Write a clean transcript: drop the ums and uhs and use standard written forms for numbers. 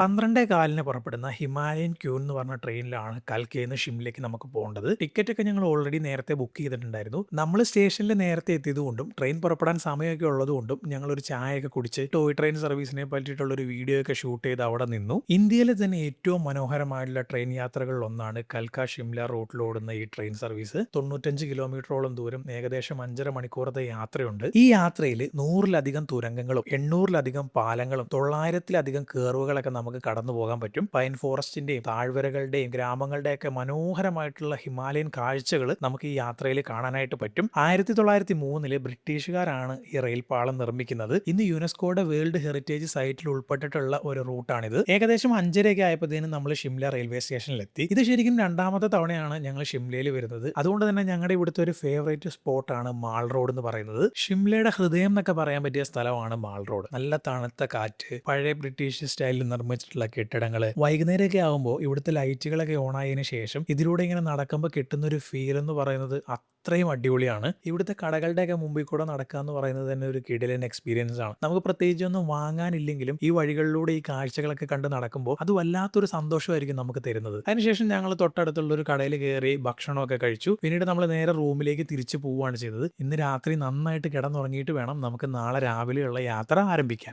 12:15 പുറപ്പെടുന്ന Himalayan queen എന്ന് പറഞ്ഞ ട്രെയിനിലാണ് കൽക്കയിൽ നിന്ന് ഷിംലയ്ക്ക് നമുക്ക് പോകേണ്ടത്. ടിക്കറ്റൊക്കെ ഞങ്ങൾ ഓൾറെഡി നേരത്തെ ബുക്ക് ചെയ്തിട്ടുണ്ടായിരുന്നു. നമ്മൾ സ്റ്റേഷനിൽ നേരത്തെ എത്തിയതുകൊണ്ടും ട്രെയിൻ പുറപ്പെടാൻ സമയമൊക്കെ ഉള്ളതുകൊണ്ടും ഞങ്ങളൊരു ചായയൊക്കെ കുടിച്ച് ടോയ് ട്രെയിൻ സർവീസിനെ പറ്റിയിട്ടുള്ള ഒരു വീഡിയോ ഒക്കെ ഷൂട്ട് ചെയ്ത് അവിടെ നിന്നു. ഇന്ത്യയിലെ തന്നെ ഏറ്റവും മനോഹരമായിട്ടുള്ള ട്രെയിൻ യാത്രകളിൽ ഒന്നാണ് കൽക്ക ഷിംല റൂട്ടിൽ ഓടുന്ന ഈ ട്രെയിൻ സർവീസ്. 95 കിലോമീറ്ററോളം ദൂരം, ഏകദേശം 5.5 മണിക്കൂറത്തെ യാത്രയുണ്ട്. ഈ യാത്രയിൽ 100-ലധികം തുരങ്കങ്ങളും 800-ലധികം പാലങ്ങളും 900-ലധികം കേറുകളൊക്കെ നമുക്ക് കടന്നു പോകാൻ പറ്റും. പൈൻ ഫോറസ്റ്റിന്റെയും താഴ്വരകളുടെയും ഗ്രാമങ്ങളുടെയൊക്കെ മനോഹരമായിട്ടുള്ള ഹിമാലയൻ കാഴ്ചകൾ നമുക്ക് ഈ യാത്രയിൽ കാണാനായിട്ട് പറ്റും. 1903 ബ്രിട്ടീഷുകാരാണ് ഈ റെയിൽപാളം നിർമ്മിക്കുന്നത്. ഇന്ന് യുനെസ്കോയുടെ വേൾഡ് ഹെറിറ്റേജ് സൈറ്റിൽ ഉൾപ്പെട്ടിട്ടുള്ള ഒരു റൂട്ടാണിത്. ഏകദേശം 5:30 ആയപ്പോഴത്തേനും നമ്മൾ ഷിംല റെയിൽവേ സ്റ്റേഷനിലെത്തി. ഇത് ശരിക്കും രണ്ടാമത്തെ തവണയാണ് ഞങ്ങൾ ഷിംലയിൽ വരുന്നത്. അതുകൊണ്ട് തന്നെ ഞങ്ങളുടെ ഇവിടുത്തെ ഒരു ഫേവറേറ്റ് സ്പോട്ടാണ് മാൾ റോഡ് എന്ന് പറയുന്നത്. ഷിംലയുടെ ഹൃദയം എന്നൊക്കെ പറയാൻ പറ്റിയ സ്ഥലമാണ് മാൾ റോഡ്. നല്ല തണുത്ത കാറ്റ്, പഴയ ബ്രിട്ടീഷ് സ്റ്റൈലിൽ നിർമ്മിച്ചിട്ടുള്ള കെട്ടിടങ്ങൾ. വൈകുന്നേരമൊക്കെ ആകുമ്പോൾ ഇവിടുത്തെ ലൈറ്റുകളൊക്കെ ഓൺ ആയതിനു ശേഷം ഇതിലൂടെ ഇങ്ങനെ നടക്കുമ്പോൾ കിട്ടുന്ന ഒരു ഫീൽ എന്ന് പറയുന്നത് അത്രയും അടിപൊളിയാണ്. ഇവിടുത്തെ കടകളുടെയൊക്കെ മുമ്പിൽ കൂടെ നടക്കുക എന്ന് പറയുന്നത് തന്നെ ഒരു കിടിലൻ എക്സ്പീരിയൻസ് ആണ്. നമുക്ക് പ്രത്യേകിച്ച് ഒന്നും വാങ്ങാനില്ലെങ്കിലും ഈ വഴികളിലൂടെ ഈ കാഴ്ചകളൊക്കെ കണ്ട് നടക്കുമ്പോൾ അത് വല്ലാത്തൊരു സന്തോഷമായിരിക്കും നമുക്ക് തരുന്നത്. അതിനുശേഷം ഞങ്ങൾ തൊട്ടടുത്തുള്ള ഒരു കടയിൽ കയറി ഭക്ഷണമൊക്കെ കഴിച്ചു. പിന്നീട് നമ്മൾ നേരെ റൂമിലേക്ക് തിരിച്ചു പോവുകയാണ് ചെയ്തത്. ഇന്ന് രാത്രി നന്നായിട്ട് കിടന്നുറങ്ങിയിട്ട് വേണം നമുക്ക് നാളെ രാവിലെയുള്ള യാത്ര ആരംഭിക്കാൻ.